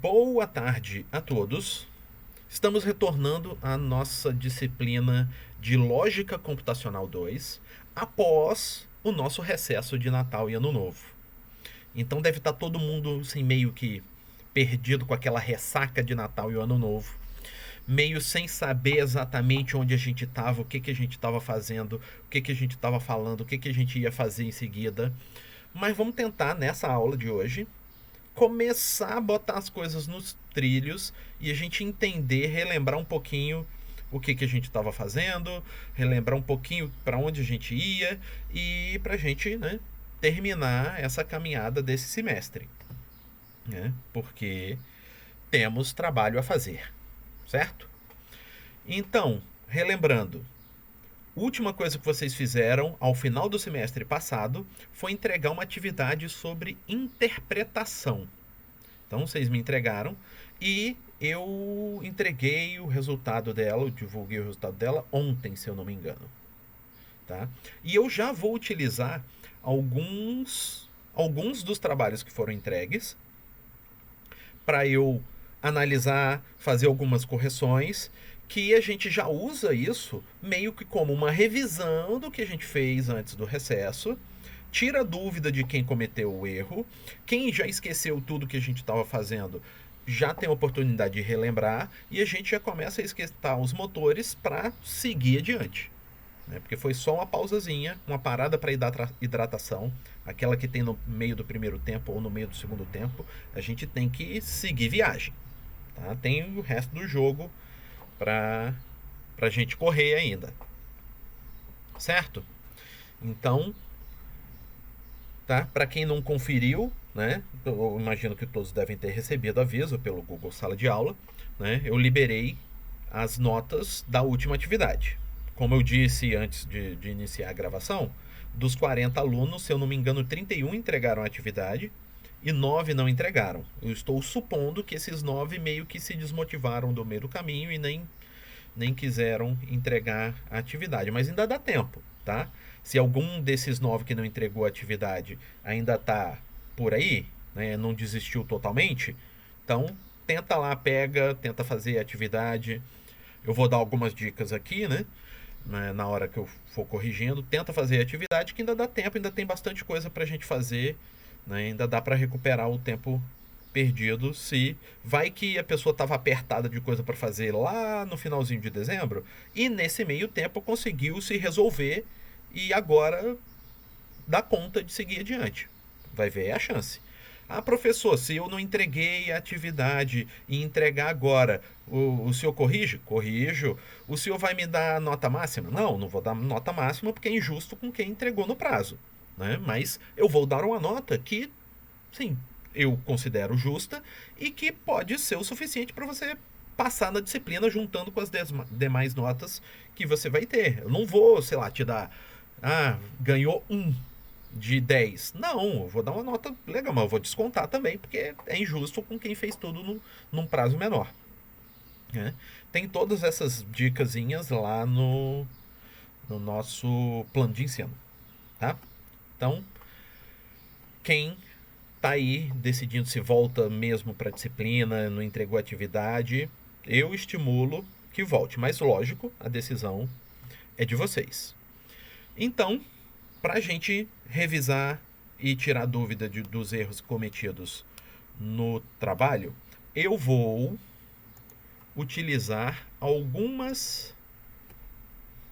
Boa tarde a todos. Estamos retornando à nossa disciplina de Lógica Computacional 2 após o nosso recesso de Natal e Ano Novo. Então deve estar todo mundo assim, meio que perdido com aquela ressaca de Natal e Ano Novo, meio sem saber exatamente onde a gente estava, o que a gente estava fazendo, o que a gente estava falando, o que a gente ia fazer em seguida. Mas vamos tentar, nessa aula de hoje, começar a botar as coisas nos trilhos e a gente entender, relembrar um pouquinho o que a gente estava fazendo, relembrar um pouquinho para onde a gente ia e para a gente, né, terminar essa caminhada desse semestre, né? Porque temos trabalho a fazer, certo? Então, relembrando, a última coisa que vocês fizeram ao final do semestre passado foi entregar uma atividade sobre interpretação. Então vocês me entregaram e eu entreguei o resultado dela, eu divulguei o resultado dela ontem, se eu não me engano. Tá? E eu já vou utilizar alguns dos trabalhos que foram entregues para eu analisar, fazer algumas correções, que a gente já usa isso meio que como uma revisão do que a gente fez antes do recesso, tira a dúvida de quem cometeu o erro, quem já esqueceu tudo que a gente estava fazendo já tem a oportunidade de relembrar e a gente já começa a esquentar os motores para seguir adiante. Né? Porque foi só uma pausazinha, uma parada para hidratação, aquela que tem no meio do primeiro tempo ou no meio do segundo tempo, a gente tem que seguir viagem. Tá? Tem o resto do jogo para a gente correr ainda. Certo? Então, tá? Para quem não conferiu, né? Eu imagino que todos devem ter recebido aviso pelo Google Sala de Aula, né? Eu liberei as notas da última atividade. Como eu disse antes de iniciar a gravação, dos 40 alunos, se eu não me engano, 31 entregaram a atividade e 9 não entregaram. Eu estou supondo que esses 9 meio que se desmotivaram do meio do caminho e nem quiseram entregar a atividade. Mas ainda dá tempo, tá? Se algum desses 9 que não entregou a atividade ainda está por aí, né, não desistiu totalmente, então tenta lá, pega, tenta fazer a atividade. Eu vou dar algumas dicas aqui, né? Na hora que eu for corrigindo, tenta fazer a atividade que ainda dá tempo, ainda tem bastante coisa para a gente fazer, né? Ainda dá para recuperar o tempo perdido. Se vai que a pessoa estava apertada de coisa para fazer lá no finalzinho de dezembro e nesse meio tempo conseguiu se resolver e agora dá conta de seguir adiante. Vai ver a chance. Ah, professor, se eu não entreguei a atividade e entregar agora, o senhor corrige? Corrijo. O senhor vai me dar nota máxima? Não, não vou dar nota máxima porque é injusto com quem entregou no prazo. Né? Mas eu vou dar uma nota que, sim, eu considero justa e que pode ser o suficiente para você passar na disciplina juntando com as demais notas que você vai ter. Eu não vou, sei lá, te dar. Ah, ganhou de 10. Não, eu vou dar uma nota legal, mas eu vou descontar também, porque é injusto com quem fez tudo num prazo menor. Né? Tem todas essas dicasinhas lá no nosso plano de ensino. Tá? Então, quem tá aí decidindo se volta mesmo para a disciplina, não entregou atividade, eu estimulo que volte. Mas, lógico, a decisão é de vocês. Então, para a gente revisar e tirar dúvida dos erros cometidos no trabalho, eu vou utilizar algumas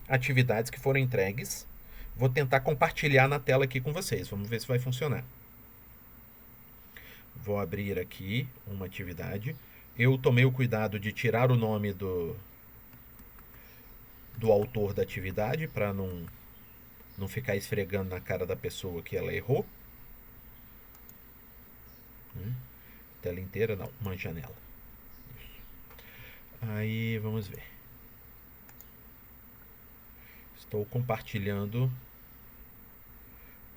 atividades que foram entregues. Vou tentar compartilhar na tela aqui com vocês. Vamos ver se vai funcionar. Vou abrir aqui uma atividade. Eu tomei o cuidado de tirar o nome do autor da atividade para não ficar esfregando na cara da pessoa que ela errou. Tela inteira não, uma janela. Aí vamos ver. Estou compartilhando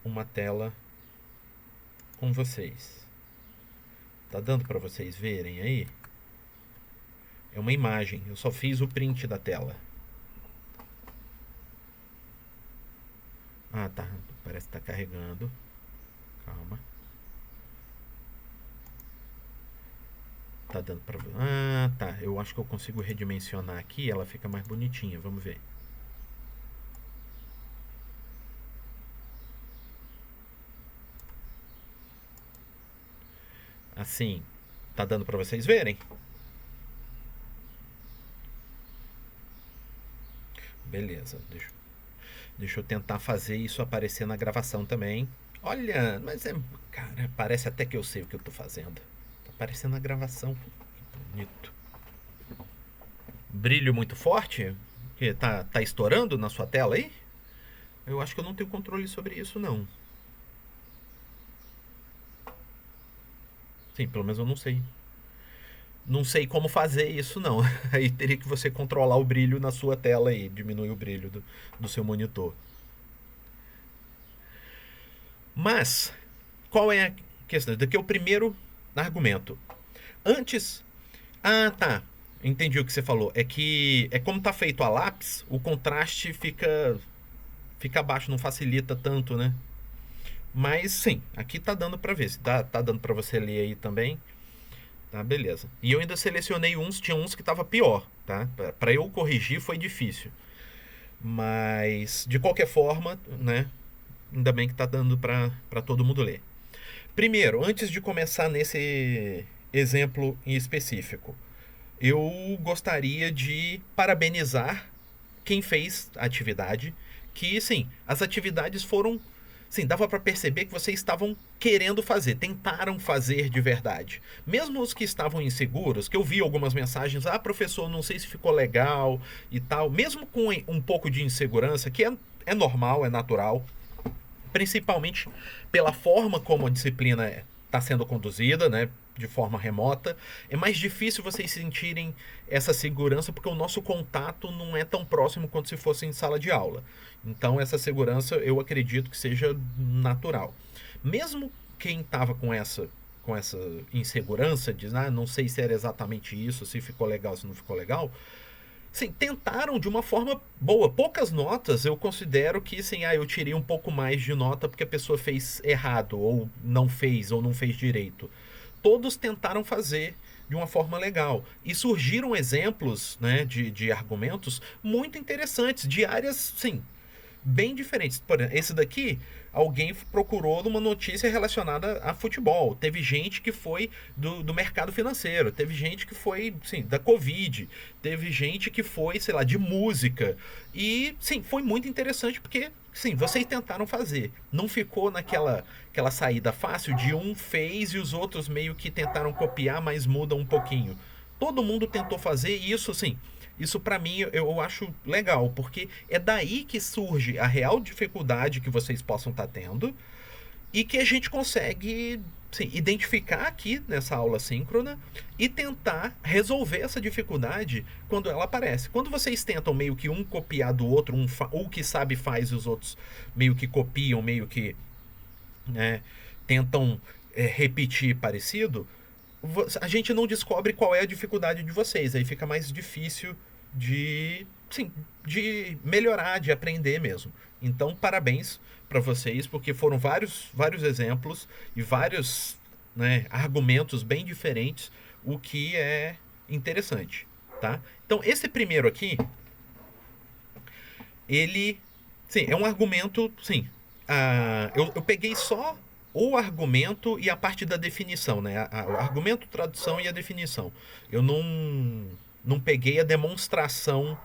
uma tela com vocês. Tá dando para vocês verem aí? É uma imagem, eu só fiz o print da tela. Ah, tá, parece que tá carregando. Calma. tá dando pra... Ah, tá. Eu acho que eu consigo redimensionar aqui, ela fica mais bonitinha. Vamos ver. Assim, tá dando pra vocês verem? Beleza, deixa eu tentar fazer isso aparecer na gravação também. Olha, mas é... Cara, parece até que eu sei o que eu tô fazendo. Tá aparecendo na gravação. Que bonito. Brilho muito forte? Que tá estourando na sua tela aí? Eu acho que eu não tenho controle sobre isso, não. Sim, pelo menos eu não sei. Não sei como fazer isso, não. Aí teria que você controlar o brilho na sua tela aí, diminuir o brilho do seu monitor. Mas, qual é a questão? Daqui é o primeiro argumento. Antes. Ah, tá. Entendi o que você falou. É que é como tá feito a lápis, o contraste fica baixo, não facilita tanto, né? Mas sim, aqui tá dando pra ver. Se tá dando pra você ler aí também. Tá, beleza. E eu ainda selecionei uns, tinha uns que tava pior, tá? Pra eu corrigir foi difícil. Mas, de qualquer forma, né? Ainda bem que tá dando pra todo mundo ler. Primeiro, antes de começar nesse exemplo em específico, eu gostaria de parabenizar quem fez a atividade, que sim, as atividades foram, sim, dava para perceber que vocês estavam querendo fazer, tentaram fazer de verdade. Mesmo os que estavam inseguros, que eu vi algumas mensagens, ah, professor, não sei se ficou legal e tal, mesmo com um pouco de insegurança, que é normal, é natural, principalmente pela forma como a disciplina está sendo conduzida, né, de forma remota. É mais difícil vocês sentirem essa segurança porque o nosso contato não é tão próximo quanto se fosse em sala de aula. Então essa segurança eu acredito que seja natural. Mesmo quem estava com essa insegurança, diz, ah, não sei se era exatamente isso, se ficou legal, se não ficou legal, sim, tentaram de uma forma boa. Poucas notas eu considero que, sim, eu tirei um pouco mais de nota porque a pessoa fez errado, ou não fez direito. Todos tentaram fazer de uma forma legal. E surgiram exemplos, né, de argumentos muito interessantes, de áreas, sim, bem diferentes. Por exemplo, esse daqui, alguém procurou numa notícia relacionada a futebol. Teve gente que foi do mercado financeiro. Teve gente que foi, sim, da Covid. Teve gente que foi, sei lá, de música. E, sim, foi muito interessante porque, sim, vocês tentaram fazer. Não ficou aquela saída fácil de um fez e os outros meio que tentaram copiar, mas mudam um pouquinho. Todo mundo tentou fazer e isso, sim, isso para mim eu acho legal, porque é daí que surge a real dificuldade que vocês possam estar tendo e que a gente consegue, sim, identificar aqui nessa aula síncrona e tentar resolver essa dificuldade quando ela aparece. Quando vocês tentam meio que um copiar do outro, o que sabe faz e os outros meio que copiam, meio que, né, tentam repetir parecido, a gente não descobre qual é a dificuldade de vocês. Aí fica mais difícil de, sim, de melhorar, de aprender mesmo. Então, parabéns para vocês, porque foram vários exemplos e vários, né, argumentos bem diferentes, o que é interessante, tá? Então, esse primeiro aqui, ele, sim, é um argumento, sim. Eu peguei só o argumento e a parte da definição, né? O argumento, tradução e a definição. Eu não peguei a demonstração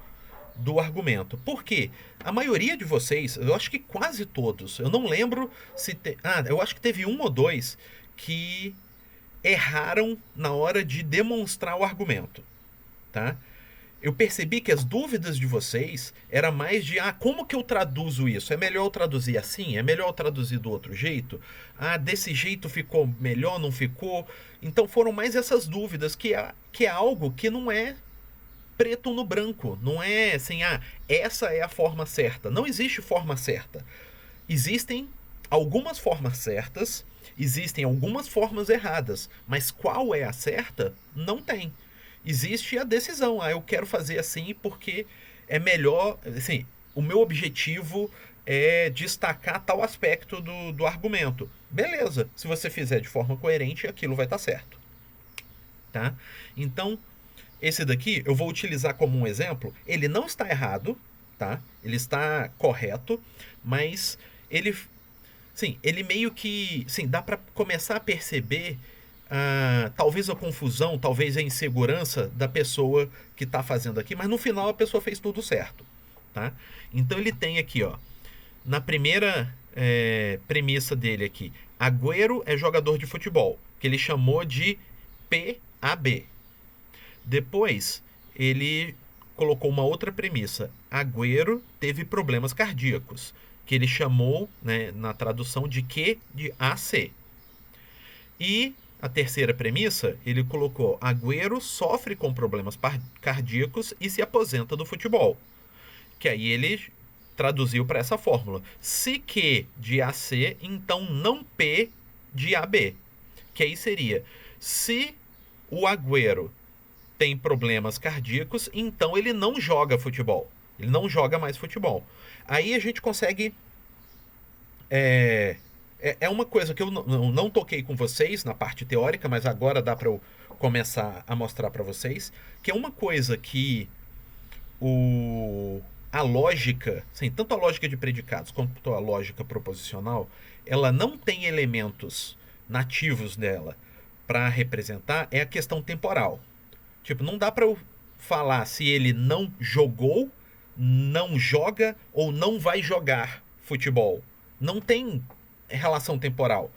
do argumento. Por quê? A maioria de vocês, eu acho que quase todos, eu não lembro se... eu acho que teve um ou dois que erraram na hora de demonstrar o argumento, tá? Eu percebi que as dúvidas de vocês era mais de como que eu traduzo isso? É melhor eu traduzir assim? É melhor eu traduzir do outro jeito? Desse jeito ficou melhor, não ficou? Então foram mais essas dúvidas, que é algo que não é preto no branco. Não é assim, essa é a forma certa. Não existe forma certa. Existem algumas formas certas, existem algumas formas erradas, mas qual é a certa? Não tem. Existe a decisão. Eu quero fazer assim porque é melhor. Assim, o meu objetivo é destacar tal aspecto do argumento. Beleza. Se você fizer de forma coerente, aquilo vai estar certo. tá? Então, esse daqui eu vou utilizar como um exemplo. Ele não está errado, tá? Ele está correto, mas ele, sim, ele meio que, sim, dá para começar a perceber talvez a confusão, talvez a insegurança da pessoa que está fazendo aqui, mas no final a pessoa fez tudo certo, tá? Então ele tem aqui, ó, na primeira premissa dele aqui, Agüero é jogador de futebol, que ele chamou de PAB. Depois, ele colocou uma outra premissa. Agüero teve problemas cardíacos, que ele chamou, né, na tradução de Q de AC. E a terceira premissa, ele colocou Agüero sofre com problemas cardíacos e se aposenta do futebol. Que aí ele traduziu para essa fórmula. Se Q de AC, então não P de AB. Que aí seria, se o Agüero tem problemas cardíacos, então ele não joga futebol. Ele não joga mais futebol. Aí a gente consegue... É uma coisa que eu não toquei com vocês na parte teórica, mas agora dá para eu começar a mostrar para vocês, que é uma coisa que a lógica, sim, tanto a lógica de predicados quanto a lógica proposicional, ela não tem elementos nativos dela para representar, é a questão temporal. Tipo, não dá para eu falar se ele não jogou, não joga ou não vai jogar futebol. Não tem relação temporal.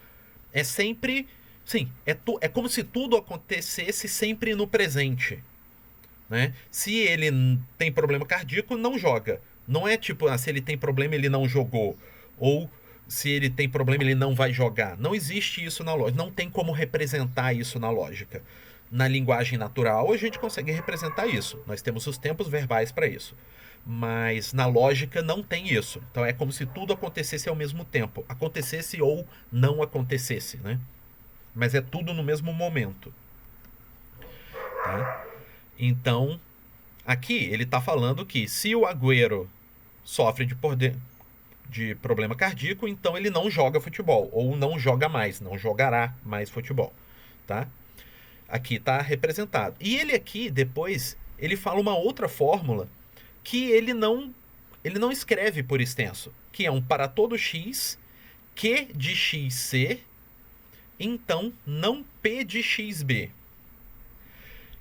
É sempre... Sim, é como se tudo acontecesse sempre no presente. Né? Se ele tem problema cardíaco, não joga. Não é tipo, se ele tem problema, ele não jogou. Ou se ele tem problema, ele não vai jogar. Não existe isso na lógica. Não tem como representar isso na lógica. Na linguagem natural, a gente consegue representar isso. Nós temos os tempos verbais para isso. Mas na lógica não tem isso. Então é como se tudo acontecesse ao mesmo tempo. Acontecesse ou não acontecesse, né? Mas é tudo no mesmo momento. Tá? Então, aqui ele está falando que se o Agüero sofre de problema cardíaco, então ele não joga futebol. Ou não joga mais, não jogará mais futebol. Tá? Aqui está representado. E ele aqui, depois, ele fala uma outra fórmula que ele não escreve por extenso, que é um para todo x, Q de xc, então não P de xb.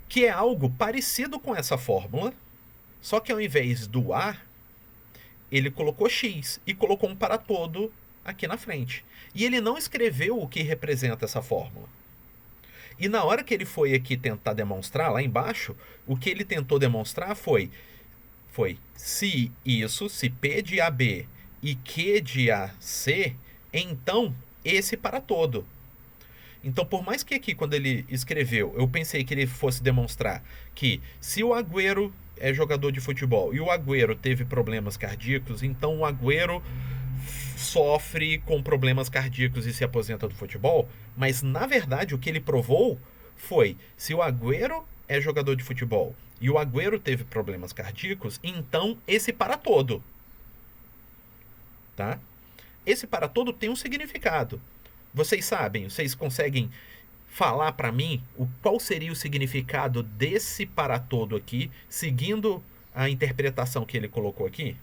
Que é algo parecido com essa fórmula, só que ao invés do A, ele colocou x e colocou um para todo aqui na frente. E ele não escreveu o que representa essa fórmula. E na hora que ele foi aqui tentar demonstrar, lá embaixo, o que ele tentou demonstrar foi se isso, se P de AB e Q de AC, então esse para todo. Então, por mais que aqui, quando ele escreveu, eu pensei que ele fosse demonstrar que se o Agüero é jogador de futebol e o Agüero teve problemas cardíacos, então o Agüero sofre com problemas cardíacos e se aposenta do futebol, mas na verdade o que ele provou foi, se o Agüero é jogador de futebol e o Agüero teve problemas cardíacos, então esse para todo. Tá? Esse para todo tem um significado. Vocês sabem, vocês conseguem falar para mim qual seria o significado desse para todo aqui, seguindo a interpretação que ele colocou aqui?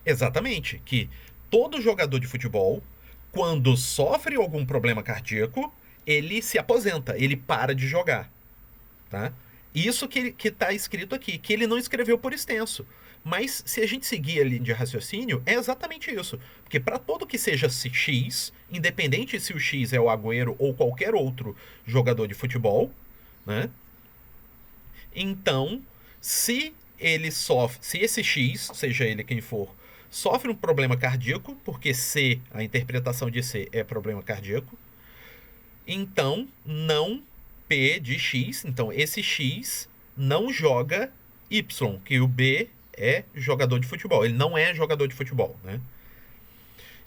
Exatamente, que todo jogador de futebol, quando sofre algum problema cardíaco, ele se aposenta, ele para de jogar, tá? Isso que está escrito aqui, que ele não escreveu por extenso. Mas se a gente seguir a linha de raciocínio, é exatamente isso. Porque para todo que seja X, independente se o X é o Agüero ou qualquer outro jogador de futebol, né? Então, se esse X, seja ele quem for, sofre um problema cardíaco, porque C, a interpretação de C é problema cardíaco, então não P de X, então esse X não joga Y, que o B é jogador de futebol. Ele não é jogador de futebol, né?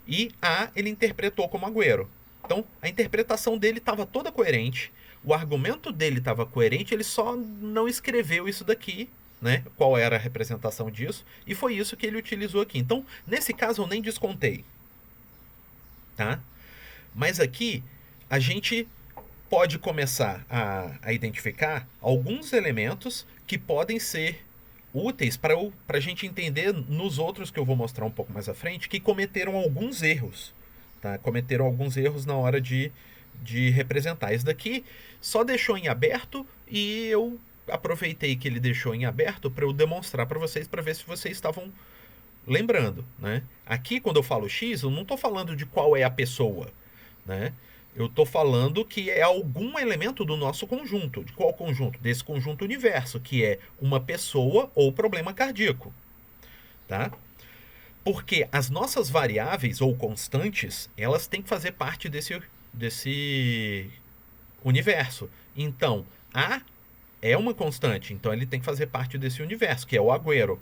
E A ele interpretou como Agüero. Então a interpretação dele estava toda coerente, o argumento dele estava coerente, ele só não escreveu isso daqui né, qual era a representação disso, e foi isso que ele utilizou aqui. Então, nesse caso, eu nem descontei. Tá? Mas aqui, a gente pode começar a identificar alguns elementos que podem ser úteis para a gente entender nos outros que eu vou mostrar um pouco mais à frente, que cometeram alguns erros. Tá? Cometeram alguns erros na hora de representar. Esse daqui só deixou em aberto e eu aproveitei que ele deixou em aberto para eu demonstrar para vocês, para ver se vocês estavam lembrando, né? Aqui, quando eu falo X, eu não estou falando de qual é a pessoa, né? Eu estou falando que é algum elemento do nosso conjunto. De qual conjunto? Desse conjunto universo, que é uma pessoa ou problema cardíaco, tá? Porque as nossas variáveis ou constantes, elas têm que fazer parte desse universo. Então, A é uma constante, então ele tem que fazer parte desse universo, que é o Agüero.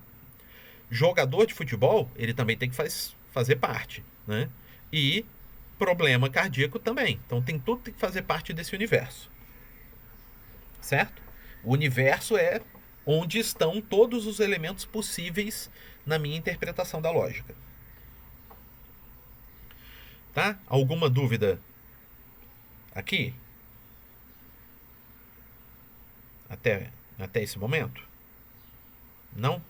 Jogador de futebol, ele também tem que fazer parte, né? E problema cardíaco também. Então tudo tem que fazer parte desse universo. Certo? O universo é onde estão todos os elementos possíveis na minha interpretação da lógica. Tá? Alguma dúvida aqui? Até esse momento? Não?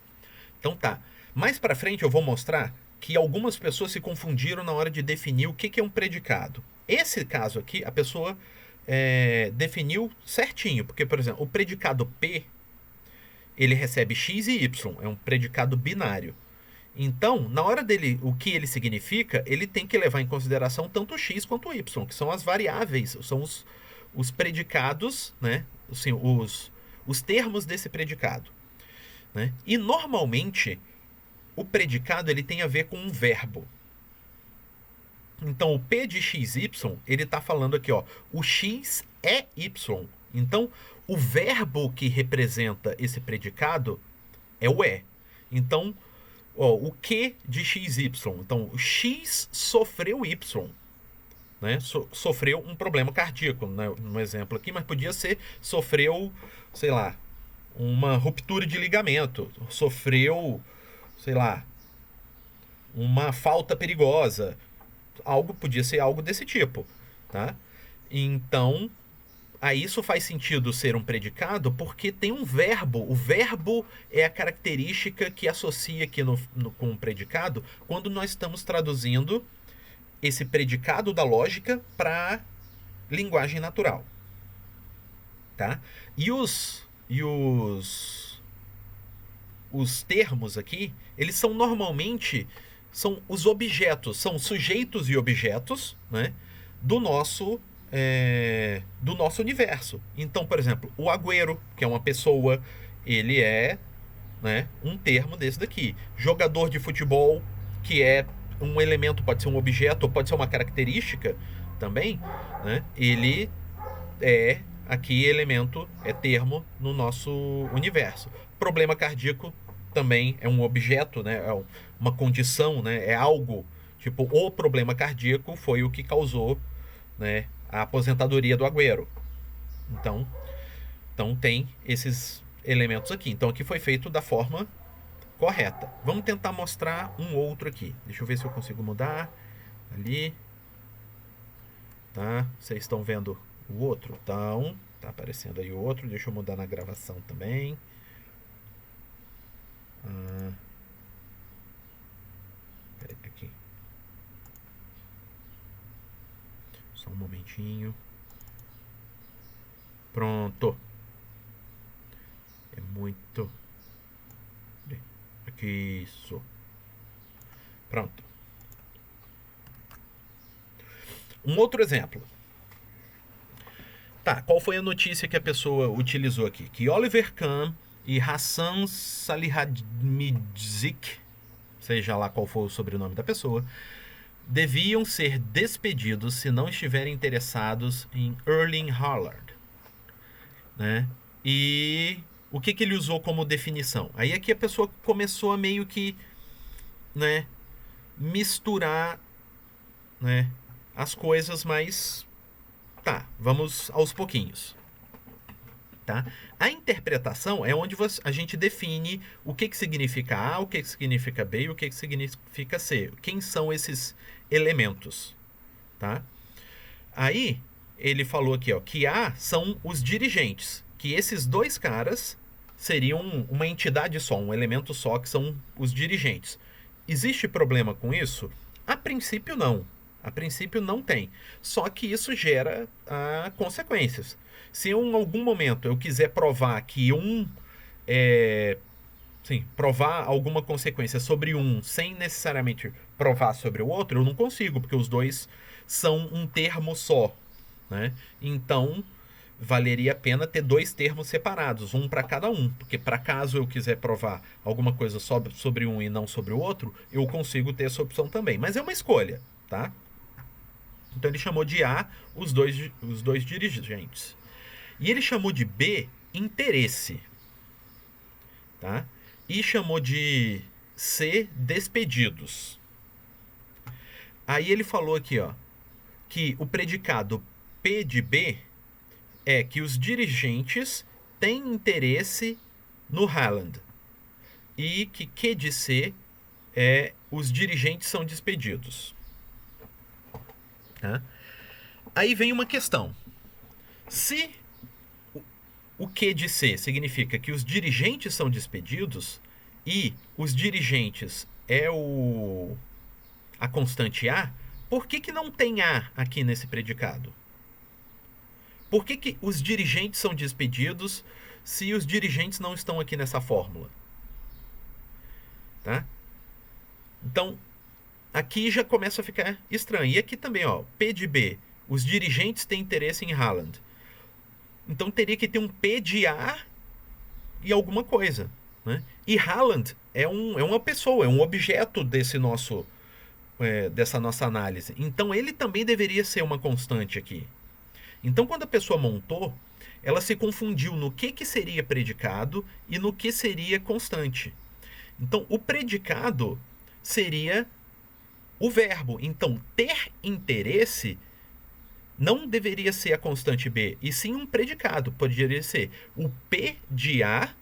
Então tá. Mais pra frente eu vou mostrar que algumas pessoas se confundiram na hora de definir o que é um predicado. Esse caso aqui, a pessoa definiu certinho, porque, por exemplo, o predicado P, ele recebe X e Y, é um predicado binário. Então, na hora dele, o que ele significa, ele tem que levar em consideração tanto o X quanto o Y, que são as variáveis, são os predicados, né? Assim, os termos desse predicado. Né? E normalmente o predicado ele tem a ver com um verbo. Então o P de XY ele está falando aqui, ó, o X é Y. Então o verbo que representa esse predicado é o é. Então ó, o Q de XY. Então o X sofreu Y. Né? Sofreu um problema cardíaco, né? No exemplo aqui, mas podia ser sofreu, sei lá, uma ruptura de ligamento, sofreu, sei lá, uma falta perigosa, podia ser algo desse tipo, tá? Então, aí isso faz sentido ser um predicado porque tem um verbo. O verbo é a característica que associa aqui com um predicado quando nós estamos traduzindo esse predicado da lógica para linguagem natural, tá? E os termos aqui, eles são normalmente os objetos, são sujeitos e objetos, né, do nosso universo. Então, por exemplo, o Agüero, que é uma pessoa, ele é, né, um termo desse daqui. Jogador de futebol, que é um elemento, pode ser um objeto ou pode ser uma característica também, né, ele é aqui elemento, é termo no nosso universo. Problema cardíaco também é um objeto, né? É uma condição, né? É algo, tipo, o problema cardíaco foi o que causou, né, a aposentadoria do Agüero. Então tem esses elementos aqui. Então aqui foi feito da forma correta. Vamos tentar mostrar um outro aqui. Deixa eu ver se eu consigo mudar. Ali. Tá? Vocês estão vendo o outro? Então, tá aparecendo aí o outro. Deixa eu mudar na gravação também. Peraí, aqui. Só um momentinho. Pronto. É muito. Aqui, isso. Pronto. Um outro exemplo. Tá, qual foi a notícia que a pessoa utilizou aqui? Que Oliver Kahn e Hassan Salihamidzic, seja lá qual for o sobrenome da pessoa, deviam ser despedidos se não estiverem interessados em Erling Haaland. Né? E o que ele usou como definição? Aí aqui a pessoa começou a meio que, né, misturar, né, as coisas, mas tá, vamos aos pouquinhos. Tá? A interpretação é onde a gente define o que significa A, o que significa B e o que significa C. Quem são esses elementos? Tá? Aí, ele falou aqui, ó, que A são os dirigentes, que esses dois caras seriam uma entidade só, um elemento só, que são os dirigentes. Existe problema com isso? A princípio, não. A princípio, não tem. Só que isso gera consequências. Se em algum momento eu quiser provar que provar alguma consequência sobre um sem necessariamente provar sobre o outro, eu não consigo, porque os dois são um termo só, né? Então, valeria a pena ter dois termos separados, um para cada um, porque para caso eu quiser provar alguma coisa sobre um e não sobre o outro, eu consigo ter essa opção também. Mas é uma escolha, tá? Então ele chamou de A os dois dirigentes. E ele chamou de B interesse, tá? E chamou de C despedidos. Aí ele falou aqui, ó, que o predicado P de B é que os dirigentes têm interesse no Haaland e que Q de C é os dirigentes são despedidos. Tá? Aí vem uma questão. Se o Q de C significa que os dirigentes são despedidos e os dirigentes é a constante A, por que não tem A aqui nesse predicado? Por que os dirigentes são despedidos se os dirigentes não estão aqui nessa fórmula? Tá? Então, aqui já começa a ficar estranho. E aqui também, ó, P de B, os dirigentes têm interesse em Haaland. Então teria que ter um P de A e alguma coisa, né? E Haaland é uma pessoa, é um objeto dessa nossa análise. Então ele também deveria ser uma constante aqui. Então quando a pessoa montou, ela se confundiu no que seria predicado e no que seria constante. Então o predicado seria o verbo. Então ter interesse não deveria ser a constante B, e sim um predicado. Poderia ser o P de A,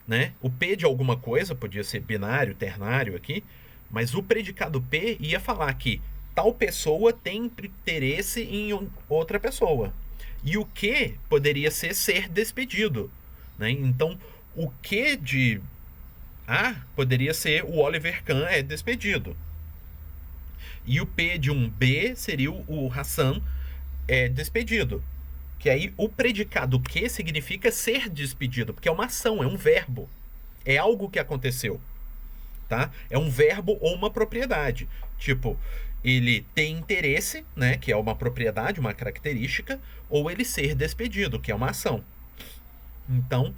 né? O P de alguma coisa, podia ser binário, ternário aqui, mas o predicado P ia falar que tal pessoa tem interesse em outra pessoa. E o Q poderia ser despedido, né? Então, o Q de A poderia ser o Oliver Kahn é despedido. E o P de um B seria o Hassan despedido. Que aí o predicado que significa ser despedido, porque é uma ação, é um verbo. É algo que aconteceu. Tá? É um verbo ou uma propriedade. Tipo, ele tem interesse, né, que é uma propriedade, uma característica, ou ele ser despedido, que é uma ação. Então,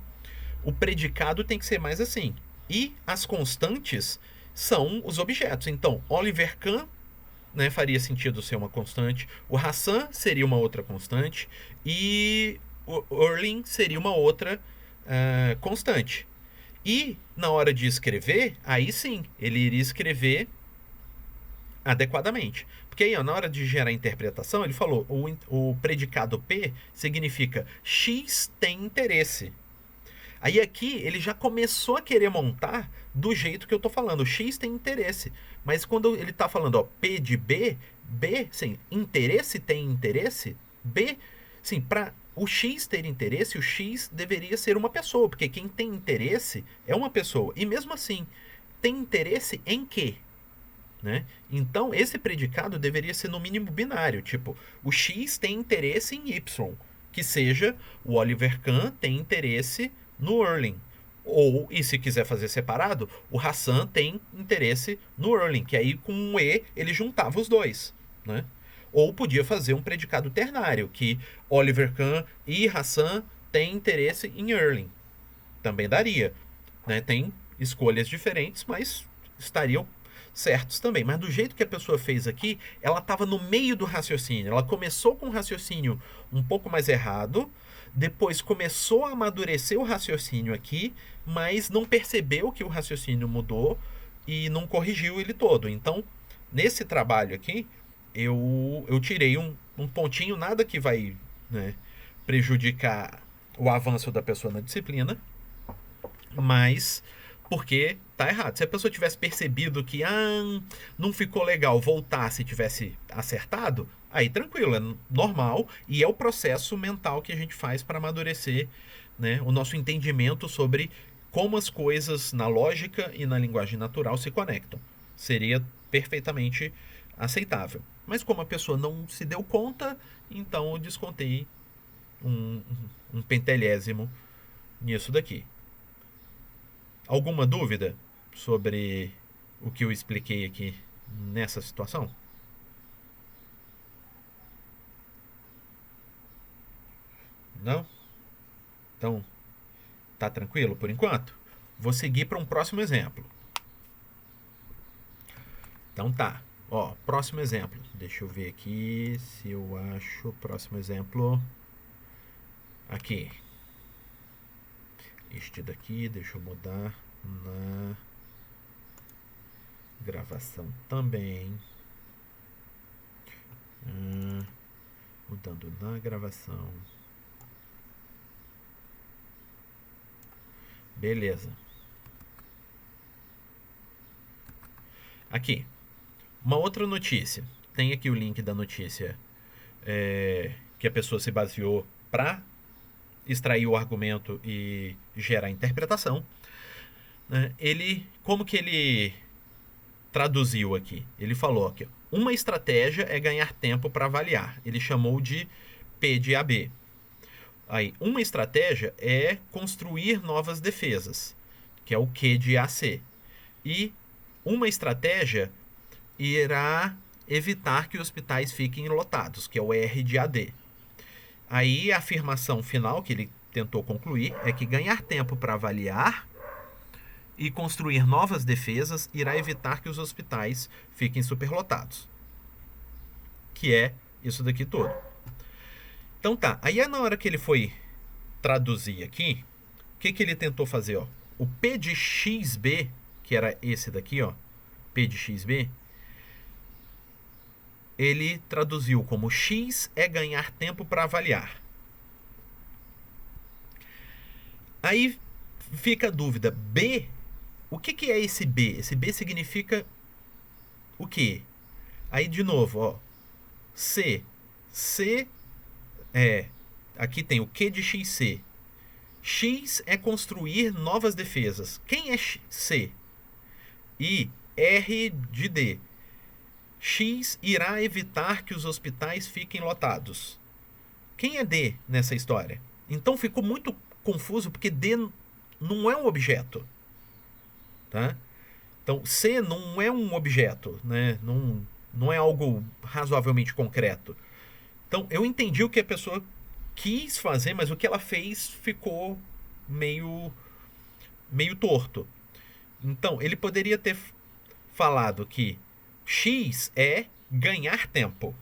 o predicado tem que ser mais assim. E as constantes são os objetos. Então, Oliver Kahn, né, faria sentido ser uma constante. O Hassan seria uma outra constante. E o Erling seria uma outra constante. E na hora de escrever, aí sim, ele iria escrever adequadamente. Porque aí, ó, na hora de gerar a interpretação, ele falou, o predicado P significa X tem interesse. Aí aqui ele já começou a querer montar do jeito que eu tô falando. X tem interesse. Mas quando ele tá falando, ó, P de B, B, sim, interesse tem interesse, B, sim, para o X ter interesse, o X deveria ser uma pessoa, porque quem tem interesse é uma pessoa. E mesmo assim, tem interesse em quê? Né? Então, esse predicado deveria ser no mínimo binário, tipo, o X tem interesse em Y, que seja o Oliver Kahn tem interesse no Erling. Ou, e se quiser fazer separado, o Hassan tem interesse no Erling, que aí com um E ele juntava os dois, né? Ou podia fazer um predicado ternário, que Oliver Kahn e Hassan têm interesse em Erling. Também daria, né? Tem escolhas diferentes, mas estariam certos também. Mas do jeito que a pessoa fez aqui, ela estava no meio do raciocínio. Ela começou com um raciocínio um pouco mais errado, depois começou a amadurecer o raciocínio aqui, mas não percebeu que o raciocínio mudou e não corrigiu ele todo. Então, nesse trabalho aqui, eu tirei um pontinho, nada que vai, né, prejudicar o avanço da pessoa na disciplina, mas porque tá errado. Se a pessoa tivesse percebido que não ficou legal, voltasse e tivesse acertado, aí tranquilo, é normal e é o processo mental que a gente faz para amadurecer, né, o nosso entendimento sobre como as coisas na lógica e na linguagem natural se conectam. Seria perfeitamente aceitável. Mas como a pessoa não se deu conta, então eu descontei um pentelésimo nisso daqui. Alguma dúvida sobre o que eu expliquei aqui nessa situação? Não? Então, tá tranquilo por enquanto? Vou seguir para um próximo exemplo. Então tá. Ó, próximo exemplo. Deixa eu ver aqui se eu acho o próximo exemplo. Aqui. Este daqui, deixa eu mudar na gravação também. Mudando na gravação. Beleza. Aqui. Uma outra notícia. Tem aqui o link da notícia que a pessoa se baseou para extrair o argumento e gerar interpretação. Como que ele traduziu aqui? Ele falou aqui, uma estratégia é ganhar tempo para avaliar. Ele chamou de P de AB. Aí, uma estratégia é construir novas defesas, que é o Q de AC. E uma estratégia irá evitar que hospitais fiquem lotados, que é o R de AD. Aí a afirmação final que ele tentou concluir é que ganhar tempo para avaliar e construir novas defesas irá evitar que os hospitais fiquem superlotados. Que é isso daqui todo. Então tá, aí na hora que ele foi traduzir aqui, o que ele tentou fazer? Ó? O P de XB, que era esse daqui, ó, P de XB, ele traduziu como X é ganhar tempo para avaliar. Aí fica a dúvida, B, o que é esse B? Esse B significa o quê? Aí de novo, ó, C aqui tem o Q de XC. X é construir novas defesas. Quem é C? E R de D. X irá evitar que os hospitais fiquem lotados. Quem é D nessa história? Então ficou muito confuso porque D não é um objeto. Tá? Então C não é um objeto, né? Não é algo razoavelmente concreto. Então eu entendi o que a pessoa quis fazer, mas o que ela fez ficou meio torto. Então ele poderia ter falado que X é ganhar tempo.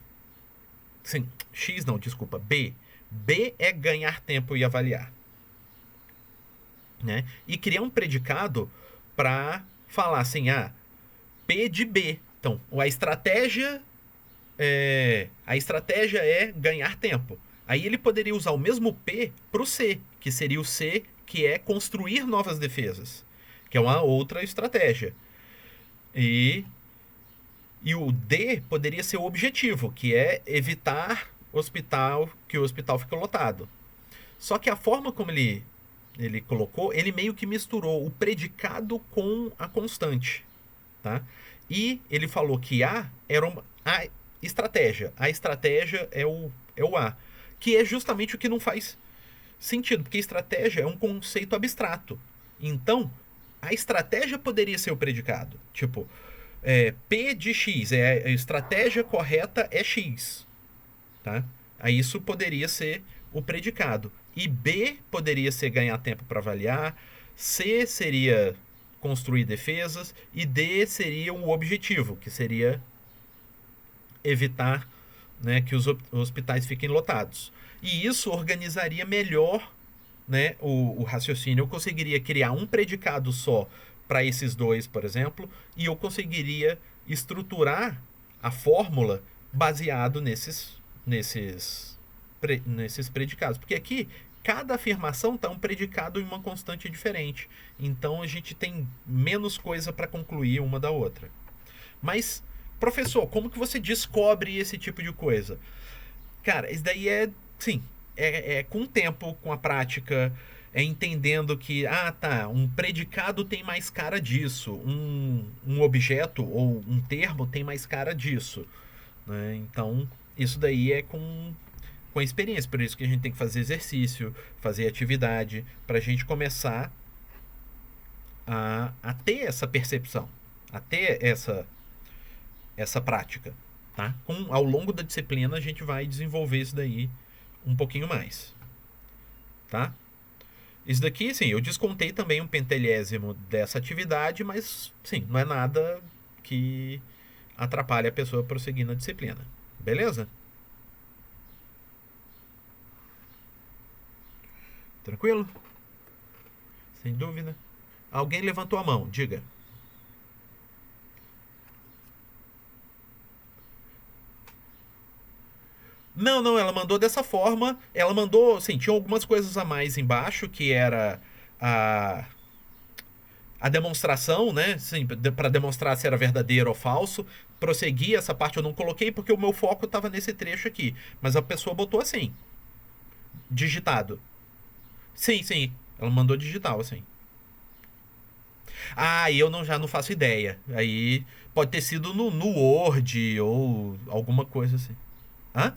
Sim, X não, desculpa, B. B é ganhar tempo e avaliar. Né? E criar um predicado para falar assim, P de B. Então, a estratégia é ganhar tempo. Aí ele poderia usar o mesmo P para o C, que seria o C, que é construir novas defesas, que é uma outra estratégia. E o D poderia ser o objetivo, que é evitar que o hospital fique lotado. Só que a forma como ele colocou, ele meio que misturou o predicado com a constante. Tá? E ele falou que A era a estratégia. A estratégia é o A. Que é justamente o que não faz sentido, porque estratégia é um conceito abstrato. Então, a estratégia poderia ser o predicado. Tipo, P de X, a estratégia correta é X. Tá? Aí isso poderia ser o predicado. E B poderia ser ganhar tempo para avaliar, C seria construir defesas e D seria o objetivo, que seria evitar, né, que os hospitais fiquem lotados. E isso organizaria melhor, né, o raciocínio. Eu conseguiria criar um predicado só para esses dois, por exemplo, e eu conseguiria estruturar a fórmula baseado nesses nesses predicados. Porque aqui, cada afirmação está um predicado em uma constante diferente. Então, a gente tem menos coisa para concluir uma da outra. Mas, professor, como que você descobre esse tipo de coisa? Cara, isso daí sim, com o tempo, com a prática, entendendo que, um predicado tem mais cara disso, um objeto ou um termo tem mais cara disso, né? Então, isso daí é com a experiência, por isso que a gente tem que fazer exercício, fazer atividade, para a gente começar a ter essa percepção, a ter essa prática. Tá? Ao longo da disciplina a gente vai desenvolver isso daí um pouquinho mais. Tá? Isso daqui, sim, eu descontei também um pentelésimo dessa atividade, mas, sim, não é nada que atrapalhe a pessoa a prosseguir na disciplina. Beleza? Tranquilo? Sem dúvida. Alguém levantou a mão, diga. Não, ela mandou dessa forma. Ela mandou, sim, tinha algumas coisas a mais embaixo, que era a demonstração, né? Sim, para demonstrar se era verdadeiro ou falso. Prosseguir essa parte eu não coloquei porque o meu foco estava nesse trecho aqui. Mas a pessoa botou assim, digitado. Sim, ela mandou digital, assim. E eu já não faço ideia. Aí pode ter sido no Word ou alguma coisa assim. Hã?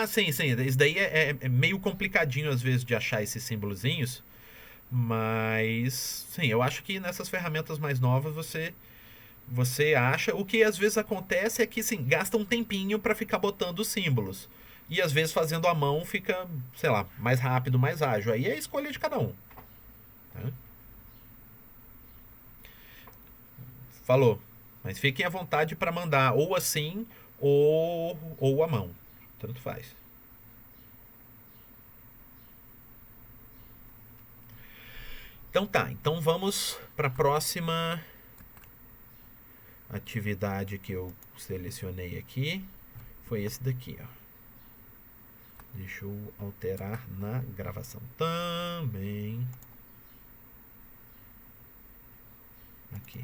Sim. Isso daí é meio complicadinho às vezes de achar esses símbolozinhos. Mas, sim, eu acho que nessas ferramentas mais novas você acha. O que às vezes acontece é que, sim, gasta um tempinho para ficar botando os símbolos. E às vezes fazendo à mão fica, sei lá, mais rápido, mais ágil. Aí é a escolha de cada um. Tá? Falou. Mas fiquem à vontade para mandar ou assim ou à mão. Tanto faz. Então tá, então vamos para a próxima atividade que eu selecionei aqui. Foi esse daqui, ó. Deixa eu alterar na gravação também. Aqui.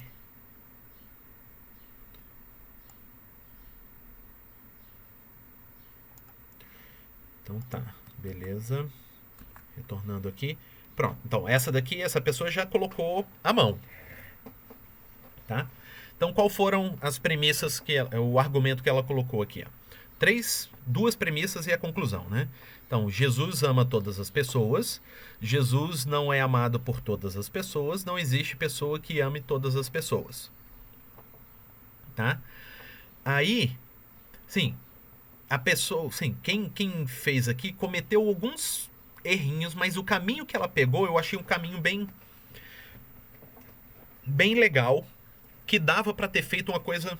Então tá, beleza. Retornando aqui. Pronto, então essa pessoa já colocou a mão. Tá? Então qual foram as premissas, o argumento que ela colocou aqui? Ó? Duas premissas e a conclusão, né? Então, Jesus ama todas as pessoas, Jesus não é amado por todas as pessoas, não existe pessoa que ame todas as pessoas. Tá? Aí, sim, a pessoa, sim, quem fez aqui cometeu alguns errinhos, mas o caminho que ela pegou, eu achei um caminho bem legal, que dava para ter feito uma coisa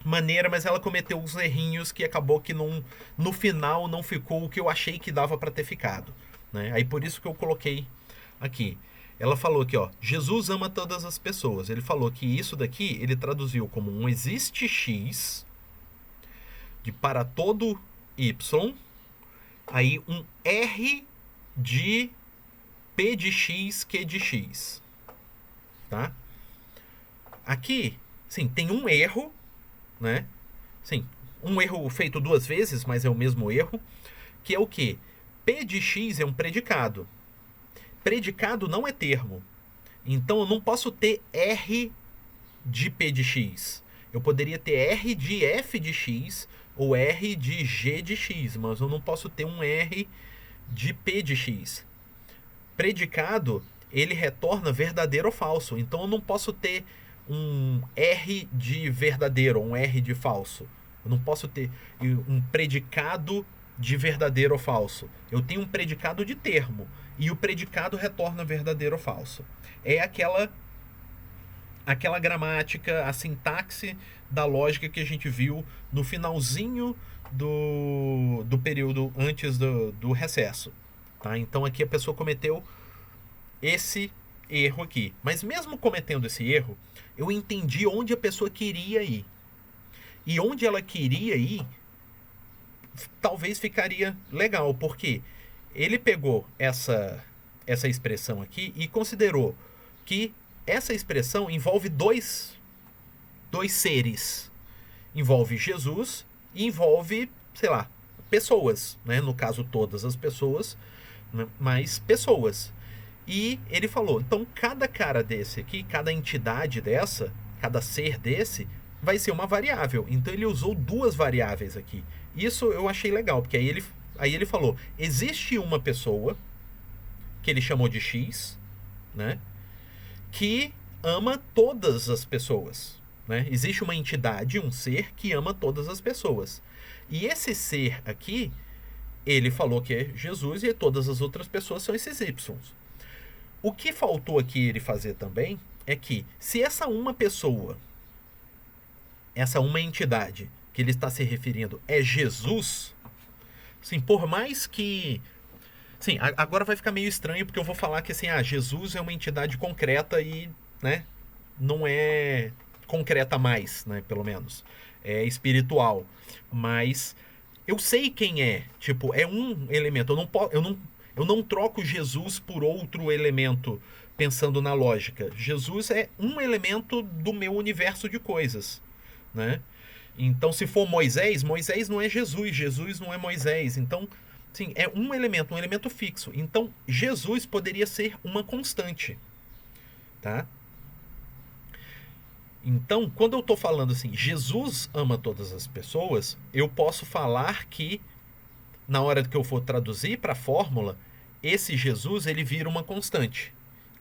maneira, mas ela cometeu uns errinhos que acabou que no final não ficou o que eu achei que dava para ter ficado, né? Aí por isso que eu coloquei aqui. Ela falou aqui, ó, Jesus ama todas as pessoas. Ele falou que isso daqui ele traduziu como um existe X de para todo Y, aí um R de P de X, Q de X. Tá? Aqui, sim, tem um erro, né? Sim, um erro feito duas vezes, mas é o mesmo erro, que é o quê? P de X é um predicado. Predicado não é termo. Então eu não posso ter R de P de X. Eu poderia ter R de F de X ou R de G de X, mas eu não posso ter um R de P de X. Predicado, ele retorna verdadeiro ou falso. Então eu não posso ter um R de verdadeiro ou um R de falso. Eu não posso ter um predicado de verdadeiro ou falso. Eu tenho um predicado de termo. E o predicado retorna verdadeiro ou falso. É aquela gramática, a sintaxe da lógica que a gente viu no finalzinho do período antes do recesso. Tá? Então aqui a pessoa cometeu esse erro aqui. Mas mesmo cometendo esse erro, eu entendi onde a pessoa queria ir. E onde ela queria ir, talvez ficaria legal, porque ele pegou essa expressão aqui e considerou que essa expressão envolve dois seres. Envolve Jesus e envolve, sei lá, pessoas, né? No caso, todas as pessoas, né? Mas pessoas. E ele falou, então cada cara desse aqui, cada entidade dessa, cada ser desse, vai ser uma variável. Então ele usou duas variáveis aqui. Isso eu achei legal, porque aí ele falou, existe uma pessoa, que ele chamou de X, né? Que ama todas as pessoas. Né? Existe uma entidade, um ser, que ama todas as pessoas. E esse ser aqui, ele falou que é Jesus e todas as outras pessoas são esses Y. O que faltou aqui ele fazer também é que, se essa uma pessoa, essa uma entidade que ele está se referindo é Jesus, assim, por mais que... Sim, agora vai ficar meio estranho porque eu vou falar que assim, Jesus é uma entidade concreta e, né, não é concreta mais, né, pelo menos. É espiritual. Mas eu sei quem é. Tipo, é um elemento. Eu não troco Jesus por outro elemento pensando na lógica. Jesus é um elemento do meu universo de coisas, né? Então, se for Moisés, Moisés não é Jesus, Jesus não é Moisés. Então, sim, é um elemento fixo. Então, Jesus poderia ser uma constante, tá? Então, quando eu estou falando assim, Jesus ama todas as pessoas, eu posso falar que, na hora que eu for traduzir para a fórmula, esse Jesus, ele vira uma constante.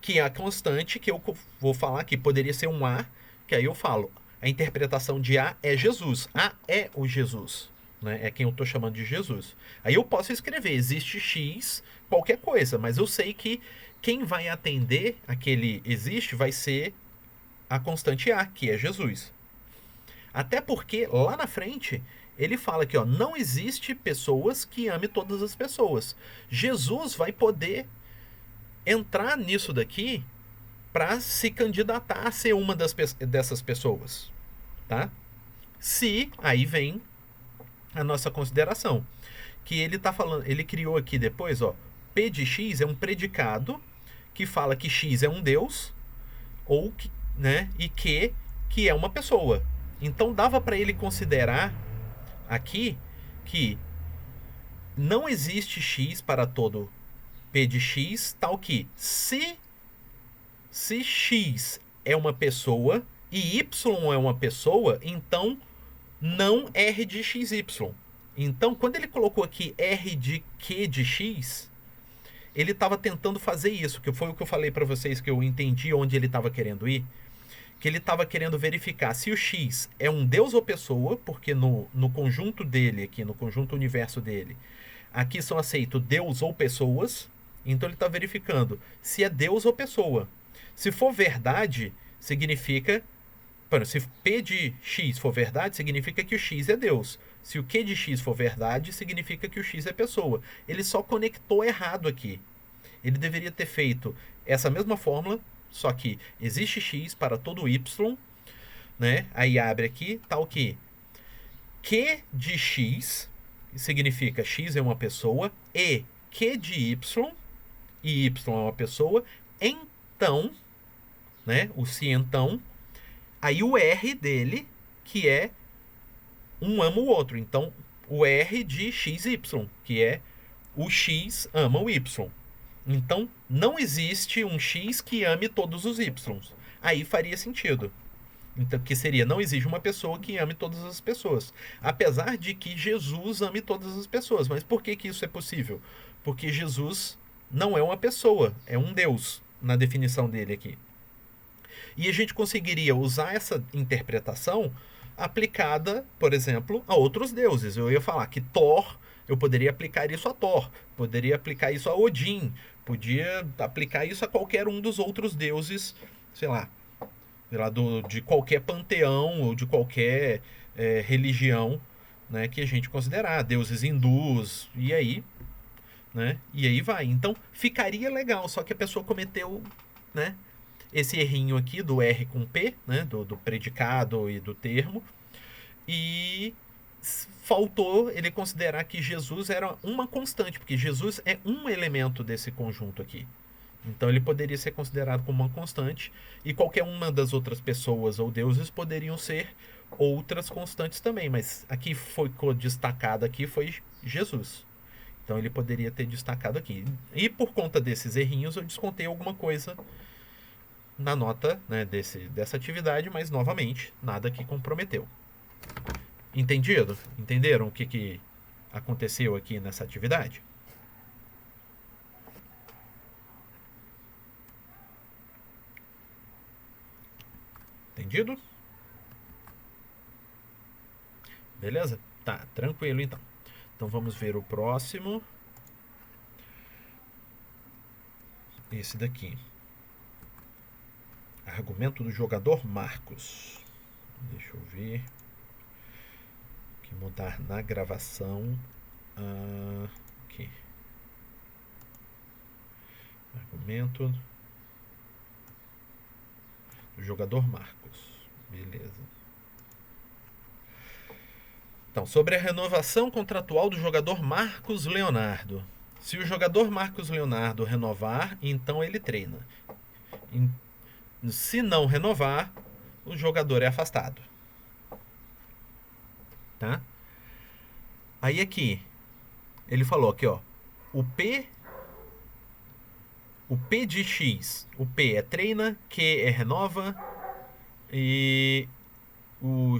Que é a constante que eu vou falar que poderia ser um A, que aí eu falo, a interpretação de A é Jesus. A é o Jesus, né? É quem eu estou chamando de Jesus. Aí eu posso escrever, existe X, qualquer coisa, mas eu sei que quem vai atender aquele existe vai ser a constante A, que é Jesus. Até porque, lá na frente, ele fala que não existe pessoas que ame todas as pessoas. Jesus vai poder entrar nisso daqui para se candidatar a ser uma dessas pessoas, tá? Se aí vem a nossa consideração, que ele tá falando, ele criou aqui depois, P de X é um predicado que fala que X é um Deus ou que, né, e que é uma pessoa. Então dava para ele considerar aqui que não existe X para todo P de X, tal que se X é uma pessoa e Y é uma pessoa, então não R de XY. Então, quando ele colocou aqui R de Q de X, ele estava tentando fazer isso, que foi o que eu falei para vocês, que eu entendi onde ele estava querendo ir, que ele estava querendo verificar se o X é um Deus ou pessoa, porque no conjunto dele aqui, no conjunto universo dele, aqui são aceitos Deus ou pessoas, então ele está verificando se é Deus ou pessoa. Se for verdade, significa... Se P de X for verdade, significa que o X é Deus. Se o Q de X for verdade, significa que o X é pessoa. Ele só conectou errado aqui. Ele deveria ter feito essa mesma fórmula, só que existe X para todo Y, né? Aí abre aqui, tal que Q de X significa X é uma pessoa, e Q de Y, e Y é uma pessoa, então, né? O se então... Aí o R dele, que é um ama o outro. Então, o R de XY, que é o X ama o Y. Então, não existe um X que ame todos os Y. Aí faria sentido. Então, que seria, não existe uma pessoa que ame todas as pessoas. Apesar de que Jesus ame todas as pessoas. Mas por que isso é possível? Porque Jesus não é uma pessoa, é um Deus, na definição dele aqui. E a gente conseguiria usar essa interpretação aplicada, por exemplo, a outros deuses. Eu ia falar que Thor, eu poderia aplicar isso a Thor, poderia aplicar isso a Odin, podia aplicar isso a qualquer um dos outros deuses, sei lá, sei lá, de qualquer panteão ou de qualquer religião, né, que a gente considerar, deuses hindus, e aí, né, e aí vai. Então ficaria legal, só que a pessoa cometeu, né, esse errinho aqui do R com P, né, do predicado e do termo, e faltou ele considerar que Jesus era uma constante, porque Jesus é um elemento desse conjunto aqui. Então ele poderia ser considerado como uma constante, e qualquer uma das outras pessoas ou deuses poderiam ser outras constantes também, mas aqui foi destacado aqui foi Jesus. Então ele poderia ter destacado aqui. E por conta desses errinhos eu descontei alguma coisa na nota, né, dessa atividade, mas novamente, nada que comprometeu. Entendido? Entenderam o que aconteceu aqui nessa atividade? Entendido? Beleza? Tá, tranquilo então. Então vamos ver o próximo. Esse daqui. Argumento do jogador Marcos. Deixa eu ver. Que mudar na gravação. Aqui. Argumento do jogador Marcos. Beleza. Então, sobre a renovação contratual do jogador Marcos Leonardo. Se o jogador Marcos Leonardo renovar, então ele treina. Se não renovar, o jogador é afastado. Tá? Aí aqui, ele falou aqui, ó, o P de X, o P é treina, Q é renova e o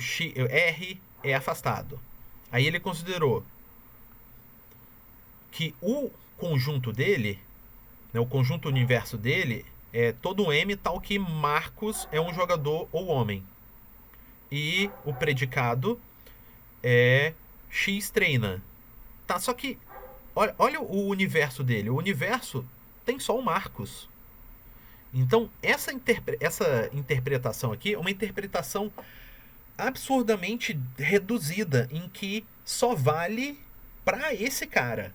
R é afastado. Aí ele considerou que o conjunto dele, né, o conjunto universo dele é todo M tal que Marcos é um jogador ou homem. E o predicado é X treina. Tá, só que olha o universo dele. O universo tem só o Marcos. Então, essa interpretação aqui é uma interpretação absurdamente reduzida, em que só vale para esse cara.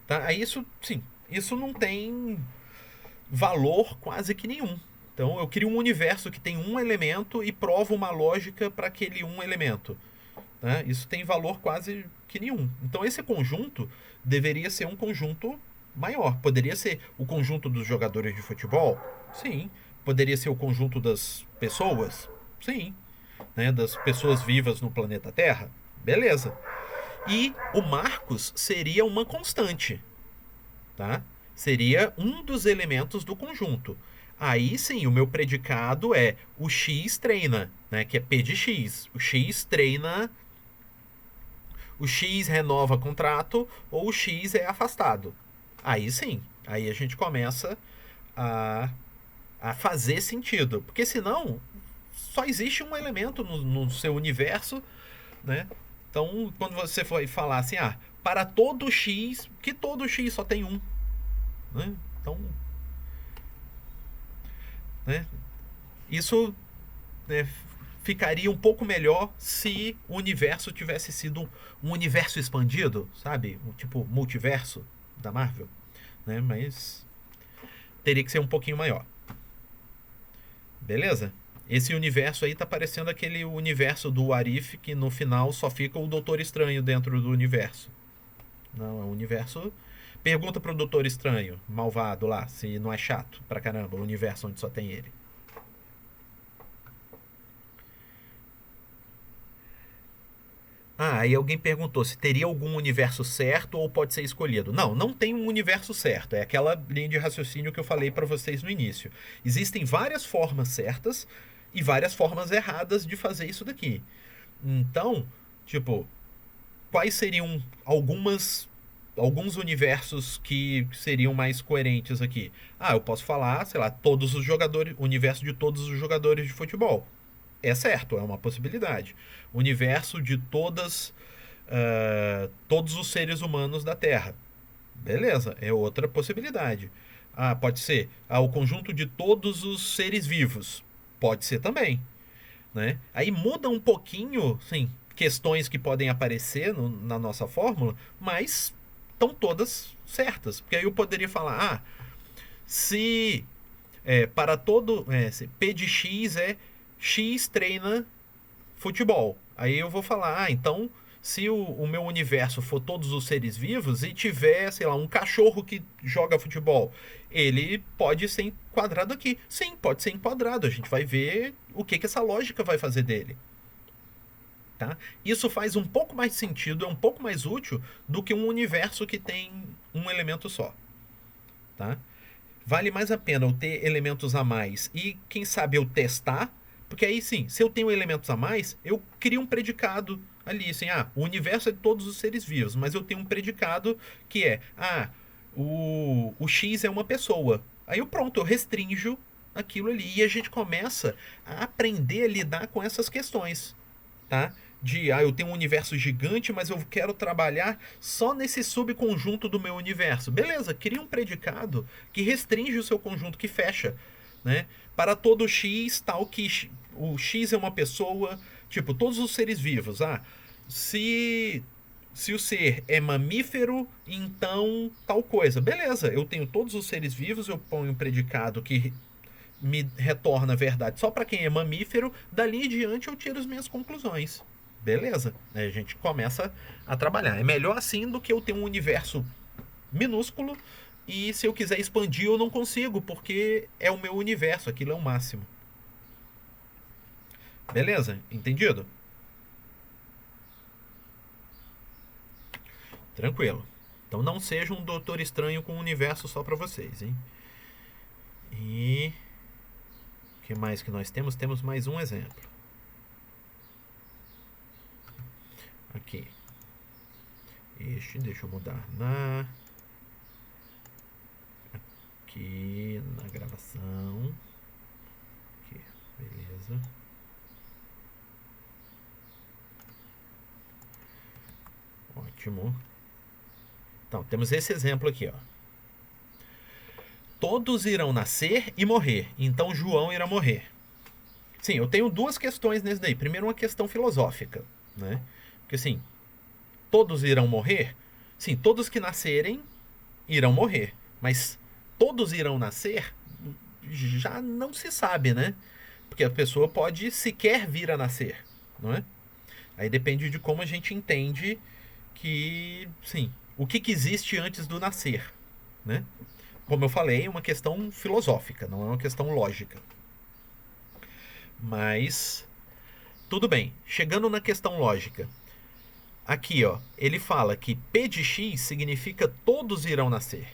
Tá? Aí isso não tem valor quase que nenhum. Então, eu crio um universo que tem um elemento e provo uma lógica para aquele um elemento. Né? Isso tem valor quase que nenhum. Então esse conjunto deveria ser um conjunto maior. Poderia ser o conjunto dos jogadores de futebol? Sim. Poderia ser o conjunto das pessoas? Sim. Né? Das pessoas vivas no planeta Terra? Beleza. E o Marcos seria uma constante. Tá? Seria um dos elementos do conjunto. Aí sim, o meu predicado é o X treina, né? Que é P de X. O X treina, o X renova contrato ou o X é afastado. Aí sim, aí a gente começa a fazer sentido. Porque senão, só existe um elemento no seu universo, né? Então, quando você for falar assim, para todo X, que todo X só tem um. Né? Então, né? Isso, né, ficaria um pouco melhor se o universo tivesse sido um universo expandido, sabe? Um tipo multiverso da Marvel, né? Mas teria que ser um pouquinho maior. Beleza? Esse universo aí tá parecendo aquele universo do Arif que no final só fica o Doutor Estranho dentro do universo. Não, é um universo. Pergunta pro Doutor Estranho, malvado lá, se não é chato pra caramba o universo onde só tem ele. Aí alguém perguntou se teria algum universo certo ou pode ser escolhido. Não, não tem um universo certo. É aquela linha de raciocínio que eu falei pra vocês no início. Existem várias formas certas e várias formas erradas de fazer isso daqui. Então, tipo, quais seriam alguns universos que seriam mais coerentes aqui? Eu posso falar, sei lá, todos os jogadores, o universo de todos os jogadores de futebol. É certo, é uma possibilidade. O universo de todos os seres humanos da Terra. Beleza, é outra possibilidade. Pode ser o conjunto de todos os seres vivos. Pode ser também, né? Aí muda um pouquinho, sim, questões que podem aparecer na nossa fórmula, mas estão todas certas. Porque aí eu poderia falar, se para todo... se P de X é X treina futebol. Aí eu vou falar, então, se o meu universo for todos os seres vivos e tiver, sei lá, um cachorro que joga futebol, ele pode ser enquadrado aqui. Sim, pode ser enquadrado. A gente vai ver o que essa lógica vai fazer dele. Tá? Isso faz um pouco mais sentido, é um pouco mais útil do que um universo que tem um elemento só. Tá? Vale mais a pena eu ter elementos a mais e, quem sabe, eu testar. Porque aí sim, se eu tenho elementos a mais, eu crio um predicado ali, assim, o universo é de todos os seres vivos, mas eu tenho um predicado que é, o X é uma pessoa. Aí eu restringo aquilo ali. E a gente começa a aprender a lidar com essas questões, tá? Eu tenho um universo gigante, mas eu quero trabalhar só nesse subconjunto do meu universo. Beleza, cria um predicado que restringe o seu conjunto, que fecha, né? Para todo X, tal que o X é uma pessoa, tipo, todos os seres vivos. Se o ser é mamífero, então tal coisa. Beleza, eu tenho todos os seres vivos, eu ponho um predicado que me retorna a verdade só para quem é mamífero, dali em diante eu tiro as minhas conclusões. Beleza, a gente começa a trabalhar. É melhor assim do que eu ter um universo minúsculo e se eu quiser expandir eu não consigo, porque é o meu universo, aquilo é o máximo. Beleza? Entendido? Tranquilo. Então não seja um Doutor Estranho com um universo só pra vocês, hein? E... o que mais que nós temos? Temos mais um exemplo. Aqui. Deixa eu mudar aqui na gravação. Aqui, beleza. Ótimo. Então, temos esse exemplo aqui, ó. Todos irão nascer e morrer, então João irá morrer. Sim, eu tenho duas questões nesse daí. Primeiro, uma questão filosófica, né? Porque assim, todos irão morrer? Sim, todos que nascerem irão morrer. Mas todos irão nascer? Já não se sabe, né? Porque a pessoa pode sequer vir a nascer, não é? Aí depende de como a gente entende que, sim, o que existe antes do nascer, né? Como eu falei, é uma questão filosófica, não é uma questão lógica. Mas, tudo bem. Chegando na questão lógica. Aqui, ó, ele fala que P de X significa todos irão nascer.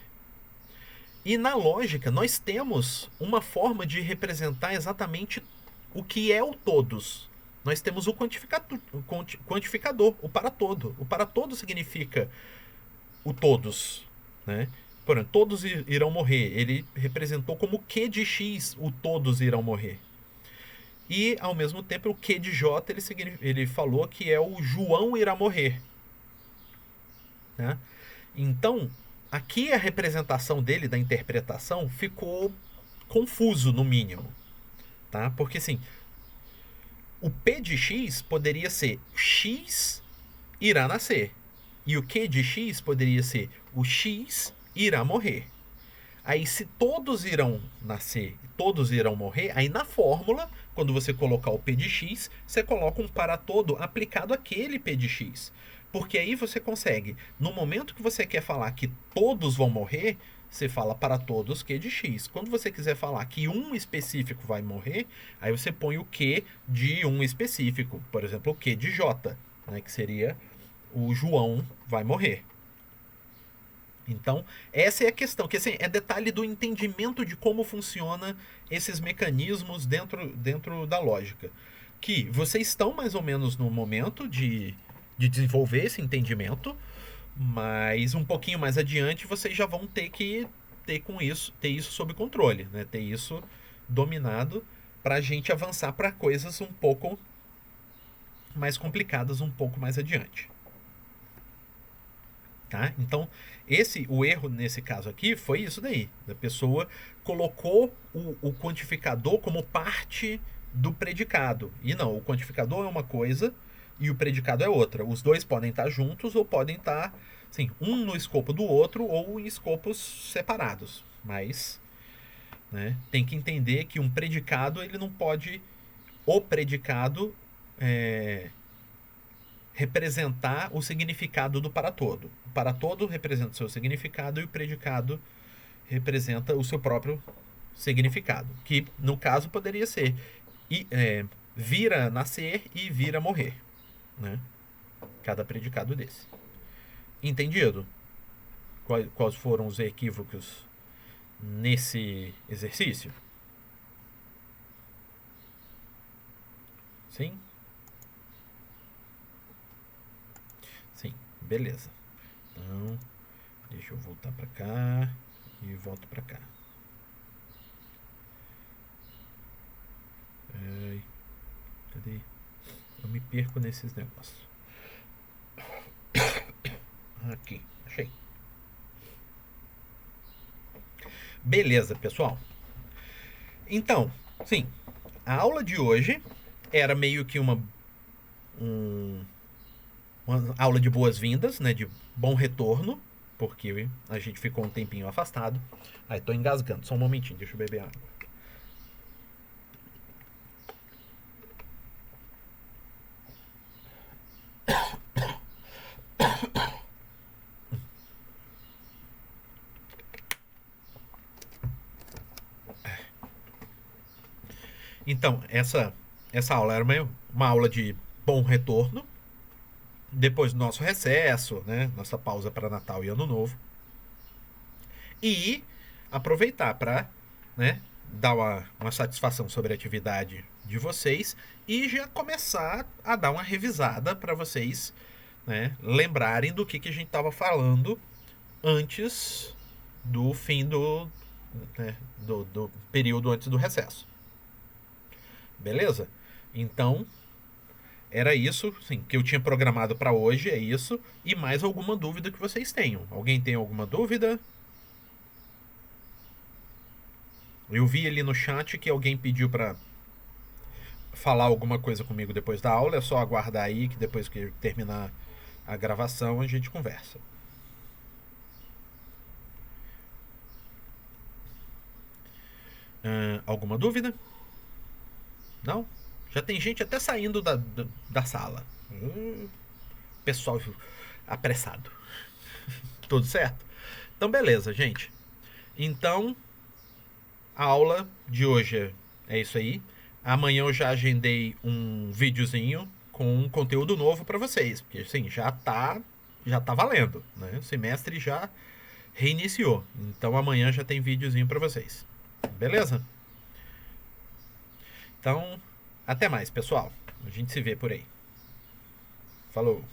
E na lógica, nós temos uma forma de representar exatamente o que é o todos. Nós temos o quantificador, o para todo. O para todo significa o todos, né? Por exemplo, todos irão morrer. Ele representou como Q de X, o todos irão morrer. E, ao mesmo tempo, o Q de J, ele falou que é o João irá morrer. Né? Então, aqui a representação dele, da interpretação, ficou confuso, no mínimo. Tá? Porque, assim, o P de X poderia ser X irá nascer. E o Q de X poderia ser o X irá morrer. Aí, se todos irão nascer e todos irão morrer, aí na fórmula, quando você colocar o P de X, você coloca um para todo aplicado àquele P de X. Porque aí você consegue, no momento que você quer falar que todos vão morrer, você fala para todos Q de X. Quando você quiser falar que um específico vai morrer, aí você põe o Q de um específico. Por exemplo, o Q de J, né, que seria o João vai morrer. Então, essa é a questão, que assim, é detalhe do entendimento de como funciona esses mecanismos dentro da lógica. Que vocês estão mais ou menos no momento de desenvolver esse entendimento, mas um pouquinho mais adiante vocês já vão ter que ter isso sob controle, né? Ter isso dominado para a gente avançar para coisas um pouco mais complicadas um pouco mais adiante. Tá? Então, o erro nesse caso aqui foi isso daí. A pessoa colocou o quantificador como parte do predicado. E não, o quantificador é uma coisa e o predicado é outra. Os dois podem estar juntos ou podem estar, assim, um no escopo do outro ou em escopos separados. Mas, né, tem que entender que um predicado, ele não pode, o predicado, representar o significado do para todo. O para todo representa o seu significado e o predicado representa o seu próprio significado. Que, no caso, poderia ser vira nascer e vira morrer. Né? Cada predicado desse. Entendido? Quais foram os equívocos nesse exercício? Sim? Sim, beleza. Então, deixa eu voltar para cá e volto para cá. Ai, cadê? Eu me perco nesses negócios. Aqui, achei. Beleza, pessoal. Então, sim, a aula de hoje era meio que uma aula de boas-vindas, né, de bom retorno, porque a gente ficou um tempinho afastado. Ai, tô engasgando, só um momentinho, deixa eu beber água. Então, essa aula era uma aula de bom retorno, depois do nosso recesso, né, nossa pausa para Natal e Ano Novo. E aproveitar para, né, dar uma satisfação sobre a atividade de vocês e já começar a dar uma revisada para vocês, né, lembrarem do que a gente estava falando antes do fim né, do período antes do recesso. Beleza? Então, era isso, sim, que eu tinha programado para hoje, é isso. E mais alguma dúvida que vocês tenham. Alguém tem alguma dúvida? Eu vi ali no chat que alguém pediu para falar alguma coisa comigo depois da aula. É só aguardar aí que depois que terminar a gravação a gente conversa. Alguma dúvida? Não? Já tem gente até saindo da sala. Pessoal apressado. Tudo certo? Então, beleza, gente. Então, a aula de hoje é isso aí. Amanhã eu já agendei um videozinho com um conteúdo novo para vocês. Porque, assim, já tá valendo, né? O semestre já reiniciou. Então, amanhã já tem videozinho para vocês. Beleza? Então, até mais, pessoal. A gente se vê por aí. Falou!